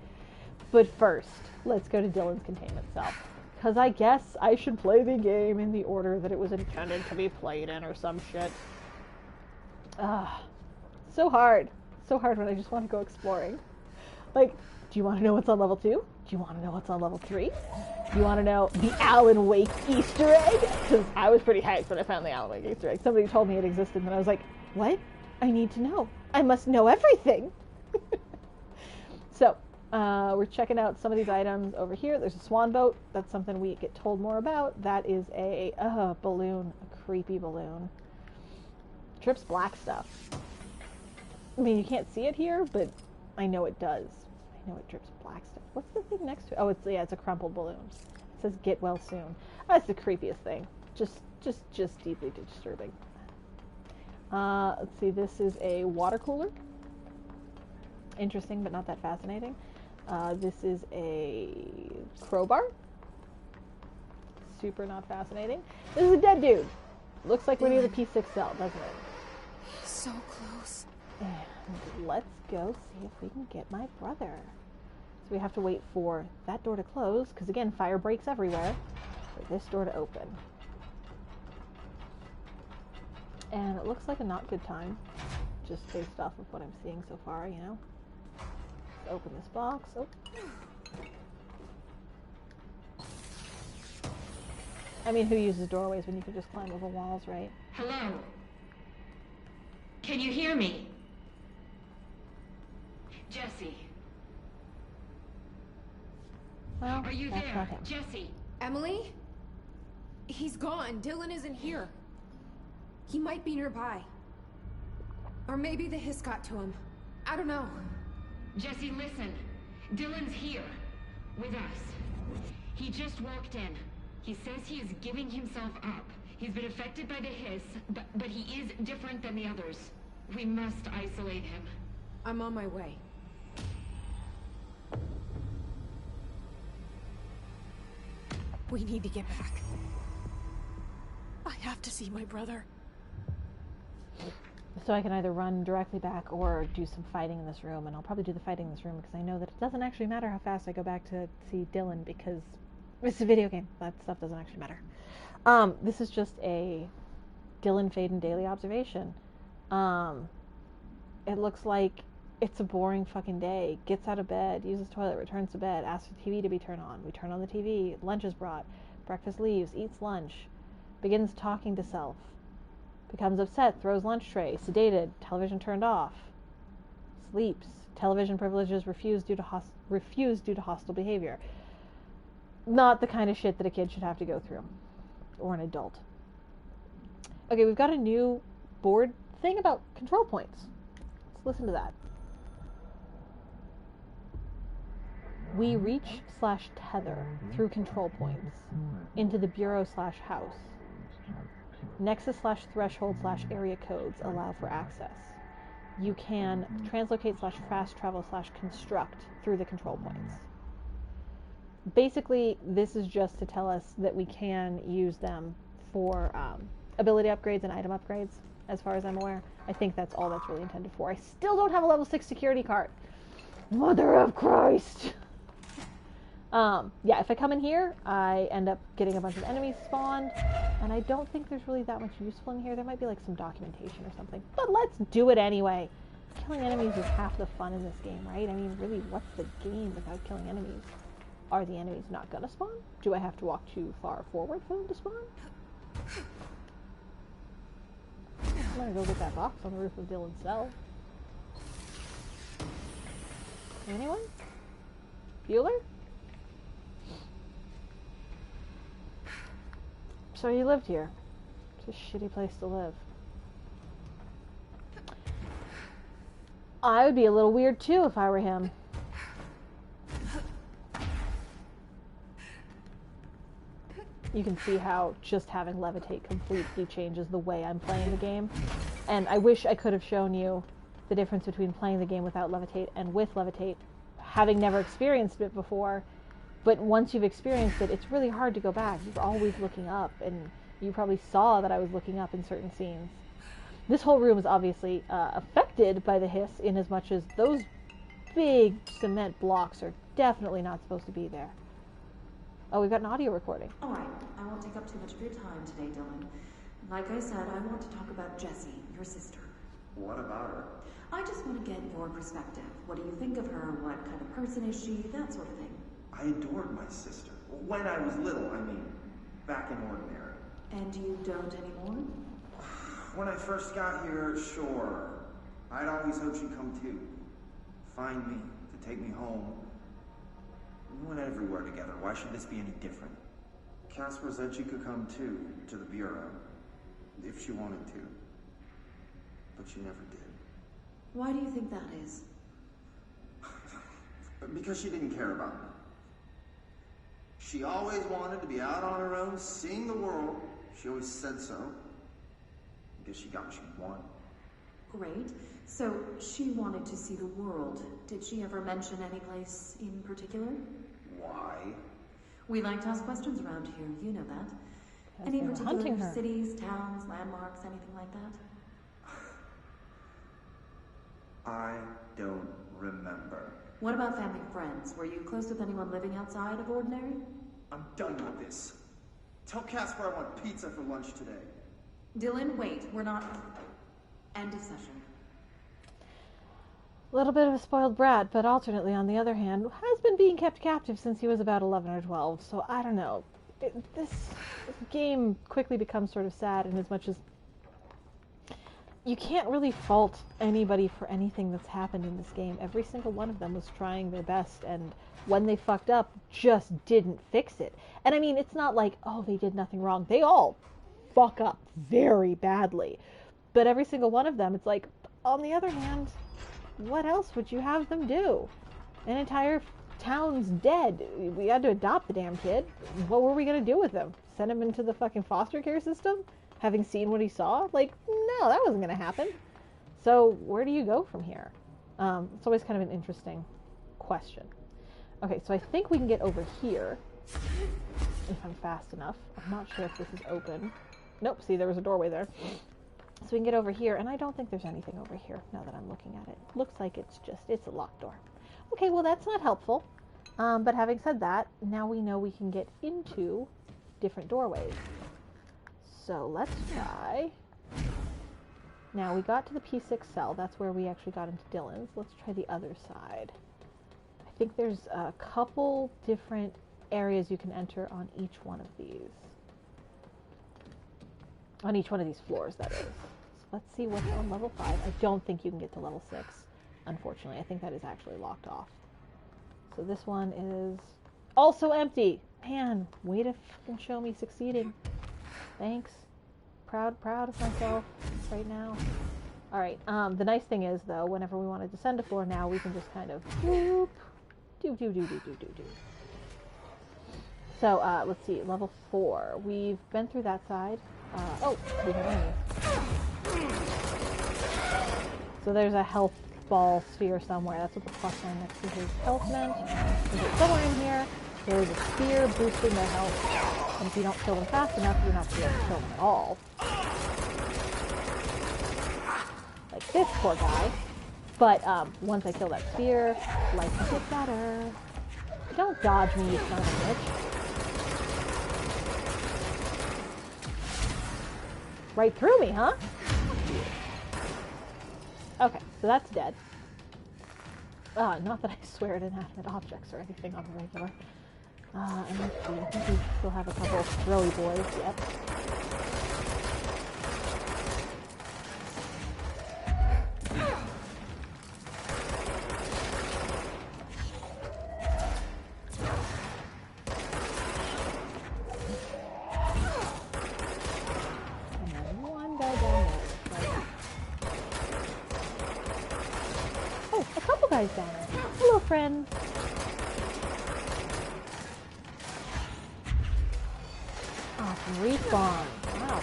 Speaker 1: But first, let's go to Dylan's containment cell. Because I guess I should play the game in the order that it was intended to be played in or some shit. So hard. So hard when I just want to go exploring. Like, do you want to know what's on level 2? Do you want to know what's on level 3? Do you want to know the Alan Wake Easter egg? Because I was pretty hyped when I found the Alan Wake Easter egg. Somebody told me it existed, and I was like, what? I need to know. I must know everything. So, we're checking out some of these items over here. There's a swan boat. That's something we get told more about. That is a balloon. A creepy balloon. Drips black stuff. I mean, you can't see it here, but I know it does. I know it drips black stuff. What's the thing next to it? Oh, it's a crumpled balloon. It says "Get well soon." That's the creepiest thing. Just deeply disturbing. Let's see. This is a water cooler. Interesting, but not that fascinating. This is a crowbar. Super not fascinating. This is a dead dude. Looks like we're near the P6 cell, doesn't it?
Speaker 5: So close.
Speaker 1: And let's go see if we can get my brother. So we have to wait for that door to close, because again, fire breaks everywhere, for this door to open. And it looks like a not good time, just based off of what I'm seeing so far, you know. Let's open this box. Oh. I mean, who uses doorways when you can just climb over walls, right?
Speaker 7: Hello? Can you hear me? Jesse.
Speaker 1: Well,
Speaker 7: Are you
Speaker 1: that's
Speaker 7: there?
Speaker 1: not him.
Speaker 7: Jesse.
Speaker 5: Emily? He's gone. Dylan isn't here. He might be nearby. Or maybe the hiss got to him. I don't know.
Speaker 7: Jesse, listen. Dylan's here. With us. He just walked in. He says he is giving himself up. He's been affected by the hiss, but he is different than the others. We must isolate him.
Speaker 5: I'm on my way. We need to get back. I have to see my brother.
Speaker 1: So I can either run directly back or do some fighting in this room, and I'll probably do the fighting in this room because I know that it doesn't actually matter how fast I go back to see Dylan because it's a video game. That stuff doesn't actually matter. This is just a Dylan Faden daily observation. It looks like it's a boring fucking day. Gets out of bed, uses toilet, returns to bed, asks for the TV to be turned on. We turn on the TV, lunch is brought, breakfast leaves, eats lunch, begins talking to self, becomes upset, throws lunch tray, sedated, television turned off, sleeps, television privileges refused due to hostile behavior. Not the kind of shit that a kid should have to go through, or an adult. Okay, we've got a new board thing about control points. Let's listen to that. We reach/tether through control points into the bureau/house. Nexus/threshold/area codes allow for access. You can translocate/fast travel/construct through the control points. Basically, this is just to tell us that we can use them for ability upgrades and item upgrades, as far as I'm aware. I think that's all that's really intended for. I still don't have a level 6 security card. Mother of Christ! Yeah, if I come in here, I end up getting a bunch of enemies spawned, and I don't think there's really that much useful in here. There might be like some documentation or something, but let's do it anyway. Killing enemies is half the fun in this game, right? I mean, really, what's the game without killing enemies? Are the enemies not gonna spawn? Do I have to walk too far forward for them to spawn? I'm gonna go get that box on the roof of Dylan's cell. Anyone? Bueller? So you lived here. It's a shitty place to live. I would be a little weird too if I were him. You can see how just having levitate completely changes the way I'm playing the game. And I wish I could have shown you the difference between playing the game without levitate and with levitate, having never experienced it before. But once you've experienced it, it's really hard to go back. You're always looking up, and you probably saw that I was looking up in certain scenes. This whole room is obviously affected by the hiss, in as much as those big cement blocks are definitely not supposed to be there. Oh, we've got an audio recording.
Speaker 8: All right, I won't take up too much of your time today, Dylan. Like I said, I want to talk about Jessie, your sister.
Speaker 6: What about her?
Speaker 8: I just want to get your perspective. What do you think of her? What kind of person is she? That sort of thing.
Speaker 9: I adored my sister. When I was little, I mean. Back in Ordinary.
Speaker 8: And you don't anymore?
Speaker 9: When I first got here, sure. I'd always hoped she'd come too. Find me, to take me home. We went everywhere together. Why should this be any different? Casper said she could come too, to the Bureau. If she wanted to. But she never did.
Speaker 8: Why do you think that is?
Speaker 9: Because she didn't care about me. She always wanted to be out on her own, seeing the world. She always said so. I guess she got what she wanted.
Speaker 8: Great. So, she wanted to see the world. Did she ever mention any place in particular?
Speaker 9: Why?
Speaker 8: We like to ask questions around here, you know that. Any
Speaker 1: they were hunting
Speaker 8: particular
Speaker 1: her.
Speaker 8: cities, towns, landmarks, anything like that?
Speaker 9: I don't remember.
Speaker 8: What about family and friends? Were you close with anyone living outside of Ordinary?
Speaker 9: I'm done with this. Tell Casper I want pizza for lunch today.
Speaker 8: Dylan, wait. We're not... End of session.
Speaker 1: A little bit of a spoiled brat, but alternately, on the other hand, has been being kept captive since he was about 11 or 12, so I don't know. This game quickly becomes sort of sad in as much as you can't really fault anybody for anything that's happened in this game. Every single one of them was trying their best, and when they fucked up, just didn't fix it. And I mean, it's not like, oh, they did nothing wrong. They all fuck up very badly. But every single one of them, it's like, on the other hand, what else would you have them do? An entire town's dead. We had to adopt the damn kid. What were we going to do with him? Send him into the fucking foster care system? Having seen what he saw? Like, no, that wasn't going to happen. So where do you go from here? It's always kind of an interesting question. Okay, so I think we can get over here if I'm fast enough. I'm not sure if this is open. Nope, see, there was a doorway there. So we can get over here, and I don't think there's anything over here now that I'm looking at it. Looks like it's a locked door. Okay, well, that's not helpful. But having said that, now we know we can get into different doorways. So let's try. Now we got to the P6 cell. That's where we actually got into Dylan's. Let's try the other side. I think there's a couple different areas you can enter on each one of these. On each one of these floors, that is. So let's see what's on level 5. I don't think you can get to level 6, unfortunately. I think that is actually locked off. So this one is also empty. Man, way to fucking show me succeeding. Thanks. Proud of myself right now. Alright, the nice thing is, though, whenever we want to descend a floor now, we can just kind of whoop, do. So, let's see, level 4. We've been through that side. Oh, we have enemies. So there's a health ball sphere somewhere. That's what the plus line next to his health meant. There's somewhere in here. There's a spear boosting their health. And if you don't kill them fast enough, you're not going to be able to kill them at all. Like this poor guy. But once I kill that spear, life will get better. Don't dodge me, you son of a bitch. Right through me, huh? Okay, so that's dead. Not that I swear at inanimate objects or anything on the regular. And let's see, I think we still have a couple of throwy boys yet. Down there. Hello, friend. Oh, respawn. Wow.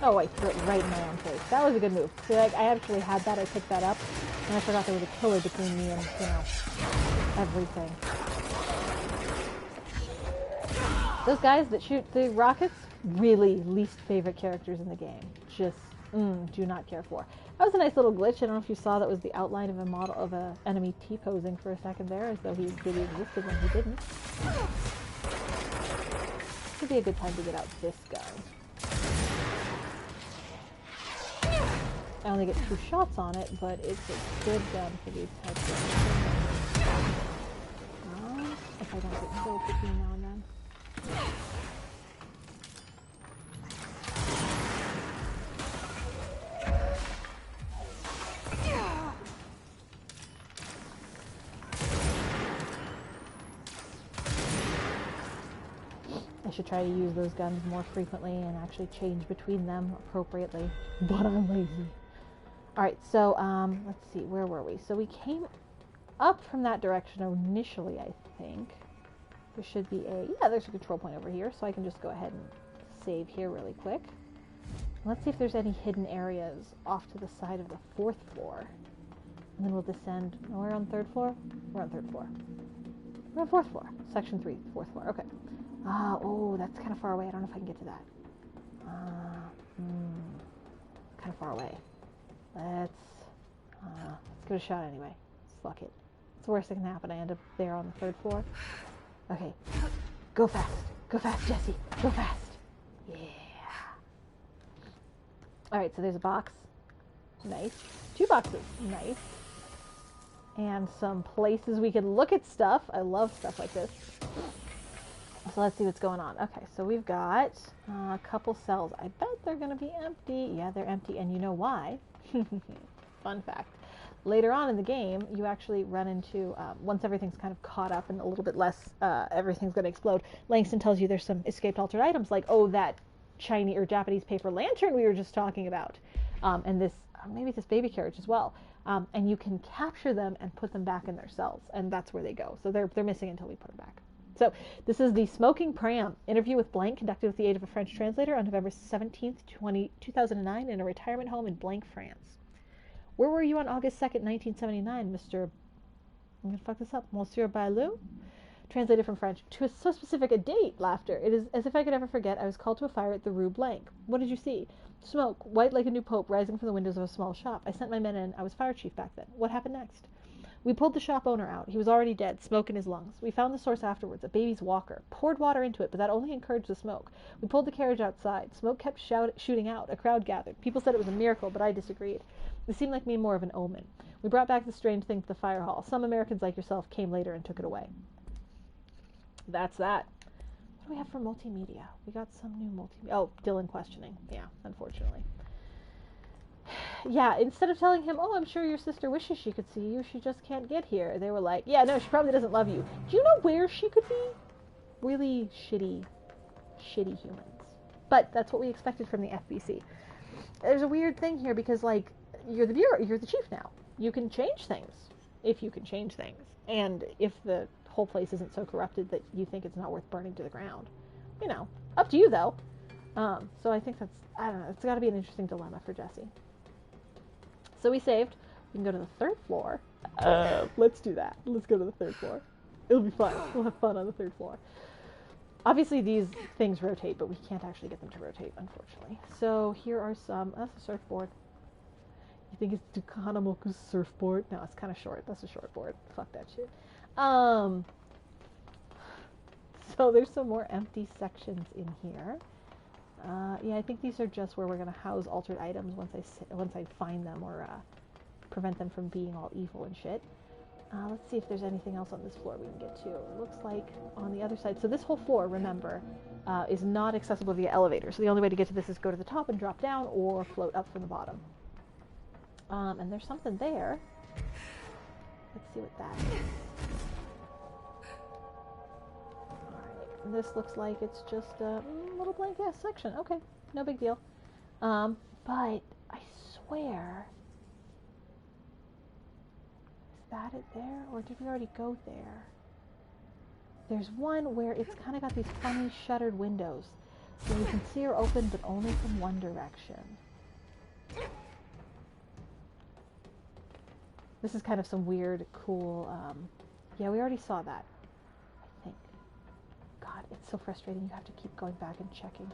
Speaker 1: Oh, I threw it right in my own face. That was a good move. See, like, I actually had that. I picked that up, and I forgot there was a killer between me and, you know, everything. Those guys that shoot the rockets, really least favorite characters in the game. Just do not care for. That was a nice little glitch. I don't know if you saw that was the outline of a model of an enemy T-posing for a second there, as though he really existed when he didn't. Could be a good time to get out this gun. I only get 2 shots on it, but it's a good gun for these types of things. If I don't get killed between now and then. I should try to use those guns more frequently and actually change between them appropriately, but I'm lazy. Alright, so, let's see, where were we? So we came up from that direction initially, I think. There should be there's a control point over here, so I can just go ahead and save here really quick. Let's see if there's any hidden areas off to the side of the 4th floor. And then we'll descend. No, we're on the 3rd floor? We're on 3rd floor. We're on 4th floor. Section 3, 4th floor. Okay. Oh, that's kind of far away. I don't know if I can get to that. Kind of far away. Let's give it a shot anyway. Fuck it. It's the worst that can happen. I end up there on the 3rd floor. Okay. Go fast. Go fast, Jesse. Go fast. Yeah. Alright, so there's a box. Nice. 2 boxes. Nice. And some places we can look at stuff. I love stuff like this. So let's see what's going on. Okay, so we've got a couple cells. I bet they're going to be empty. Yeah, they're empty. And you know why? Fun fact. Later on in the game, you actually run into, once everything's kind of caught up and a little bit less, everything's going to explode, Langston tells you there's some escaped altered items, like, oh, that Chinese or Japanese paper lantern we were just talking about. And this, maybe this baby carriage as well. And you can capture them and put them back in their cells. And that's where they go. So they're missing until we put them back. So this is the Smoking Pram interview with Blank, conducted with the aid of a French translator on November 17th, 2009 in a retirement home in Blank, France. Where were you on August 2nd, 1979, Mr. I'm going to fuck this up. Monsieur Bailou? Translated from French. To so specific a date, laughter. It is as if I could ever forget. I was called to a fire at the Rue Blank. What did you see? Smoke, white like a new pope, rising from the windows of a small shop. I sent my men in. I was fire chief back then. What happened next? We pulled the shop owner out. He was already dead, smoke in his lungs. We found the source afterwards, a baby's walker. Poured water into it, but that only encouraged the smoke. We pulled the carriage outside. Smoke kept shooting out. A crowd gathered. People said it was a miracle, but I disagreed. It seemed like me more of an omen. We brought back the strange thing to the fire hall. Some Americans like yourself came later and took it away. That's that. What do we have for multimedia? We got some new multimedia. Oh, Dylan questioning. Yeah, unfortunately. Yeah, instead of telling him, oh, I'm sure your sister wishes she could see you, she just can't get here. They were like, yeah, no, she probably doesn't love you. Do you know where she could be? Really shitty humans. But that's what we expected from the FBC. There's a weird thing here because, like, you're the bureau, you're the chief now. You can change things, if you can change things. And if the whole place isn't so corrupted that you think it's not worth burning to the ground. You know, up to you, though. So I think that's, I don't know, it's got to be an interesting dilemma for Jesse. So we saved. We can go to the 3rd floor. Let's do that. Let's go to the 3rd floor. It'll be fun. We'll have fun on the 3rd floor. Obviously, these things rotate, but we can't actually get them to rotate, unfortunately. So here are some. That's a surfboard. You think it's Ducanamoku's surfboard? No, it's kind of short. That's a short board. Fuck that shit. So there's some more empty sections in here. Yeah, I think these are just where we're going to house altered items once I find them or prevent them from being all evil and shit. Let's see if there's anything else on this floor we can get to. It looks like on the other side. So this whole floor, remember, is not accessible via elevator. So the only way to get to this is go to the top and drop down or float up from the bottom. And there's something there. Let's see what that is. Alright, this looks like it's just a little blank ass section. Okay, no big deal. But I swear... Is that it there? Or did we already go there? There's one where it's kind of got these funny shuttered windows. So you can see her open, but only from one direction. This is kind of some weird, cool, yeah, we already saw that, I think. God, it's so frustrating. You have to keep going back and checking.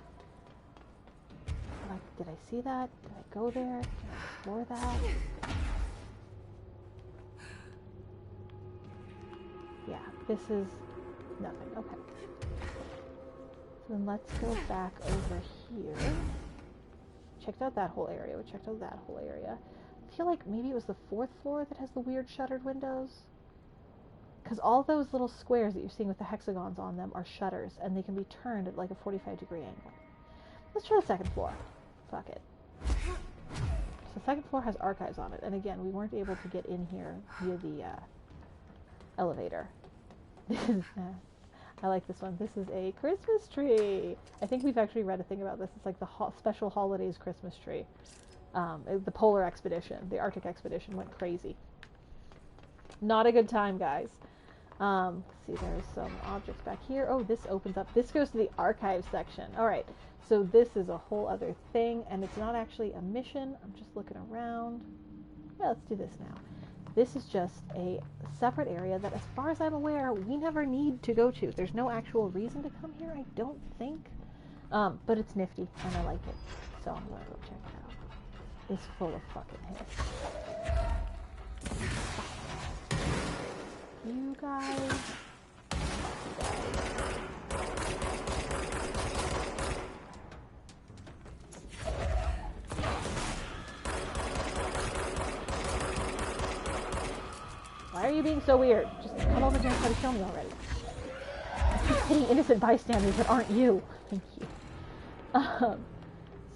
Speaker 1: Like, did I see that? Did I go there? Did I explore that? Yeah, this is nothing. Okay. So then let's go back over here. Checked out that whole area. We checked out that whole area. I feel like maybe it was the 4th floor that has the weird shuttered windows. Because all those little squares that you're seeing with the hexagons on them are shutters, and they can be turned at like a 45-degree angle. Let's try the 2nd floor. Fuck it. So the 2nd floor has archives on it, and again, we weren't able to get in here via the elevator. I like this one. This is a Christmas tree. I think we've actually read a thing about this. It's like the special holidays Christmas tree. The polar expedition, the Arctic expedition went crazy. Not a good time, guys. Let's see, there's some objects back here. Oh, this opens up. This goes to the archive section. All right, so this is a whole other thing, and it's not actually a mission. I'm just looking around. Yeah, let's do this now. This is just a separate area that, as far as I'm aware, we never need to go to. There's no actual reason to come here, I don't think. But it's nifty, and I like it. So I'm gonna go check it out. It's full of fucking hiss. You guys. Why are you being so weird? Just come over here and try to kill me already. I keep hitting innocent bystanders that aren't you. Thank you.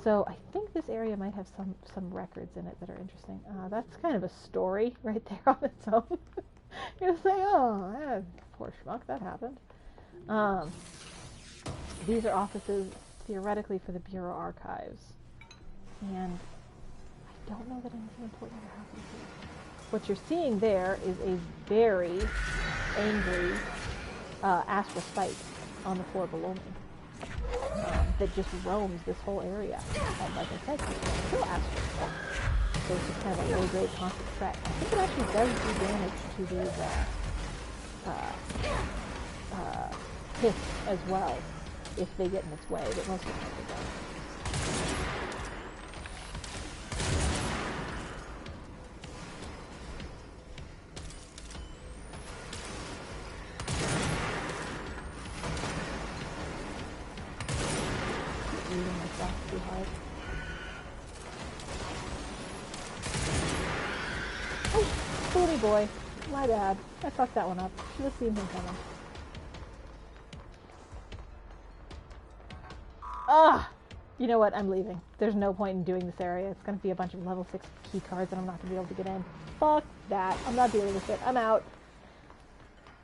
Speaker 1: So I think this area might have some records in it that are interesting. That's kind of a story right there on its own. You're gonna say, oh, poor schmuck, that happened. These are offices theoretically for the Bureau archives, and I don't know that anything important ever happens here. What you're seeing there is a very angry astral spike on the floor below me that just roams this whole area. And like I said, you can't kill astral spikes. So it's just kind of a low-grade constant threat. I think it actually does do damage to these hits as well if they get in its way, but most of the time they don't. Too hard. Oh, silly boy. My bad. I fucked that one up. Should have seen him coming. Ah! You know what? I'm leaving. There's no point in doing this area. It's going to be a bunch of level 6 key cards and I'm not going to be able to get in. Fuck that. I'm not dealing with it. I'm out.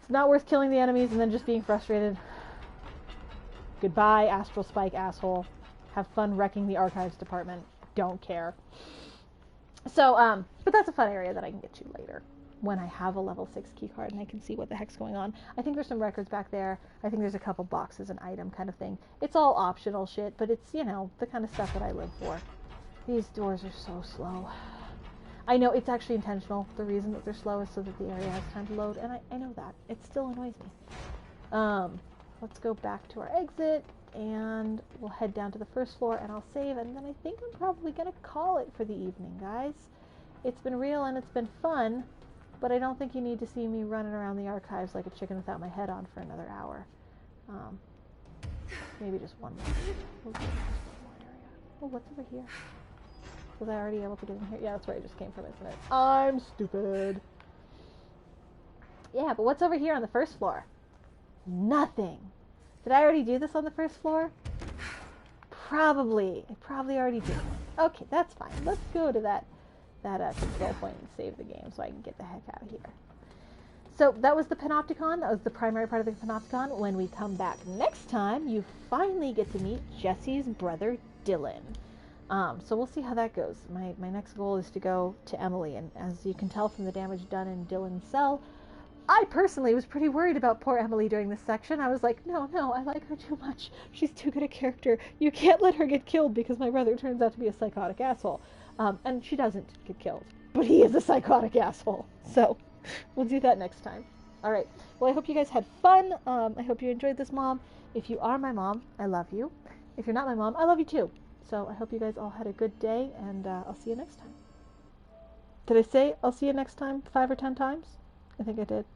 Speaker 1: It's not worth killing the enemies and then just being frustrated. Goodbye, Astral Spike asshole. Have fun wrecking the archives department. Don't care. So, but that's a fun area that I can get to later when I have a level 6 key card and I can see what the heck's going on. I think there's some records back there. I think there's a couple boxes, an item kind of thing. It's all optional shit, but it's, you know, the kind of stuff that I live for. These doors are so slow. I know it's actually intentional. The reason that they're slow is so that the area has time to load, and I know that. It still annoys me. Let's go back to our exit. And we'll head down to the first floor and I'll save, and then I think I'm probably going to call it for the evening, guys. It's been real and it's been fun, but I don't think you need to see me running around the archives like a chicken without my head on for another hour. Maybe just one more. We'll just one more area. Oh, what's over here? Was I already able to get in here? Yeah, that's where I just came from, isn't it? I'm stupid. Yeah, but what's over here on the first floor? Nothing. Did I already do this on the first floor? Probably. I probably already did. Okay, that's fine. Let's go to that control point and save the game so I can get the heck out of here. So that was the Panopticon. That was the primary part of the Panopticon. When we come back next time, you finally get to meet Jesse's brother, Dylan. So we'll see how that goes. My next goal is to go to Emily, and as you can tell from the damage done in Dylan's cell, I personally was pretty worried about poor Emily during this section. I was like, no, I like her too much. She's too good a character. You can't let her get killed because my brother turns out to be a psychotic asshole. And she doesn't get killed, but he is a psychotic asshole. So we'll do that next time. All right. Well, I hope you guys had fun. I hope you enjoyed this, Mom. If you are my mom, I love you. If you're not my mom, I love you too. So I hope you guys all had a good day, and I'll see you next time. Did I say I'll see you next time 5 or 10 times? I think I did.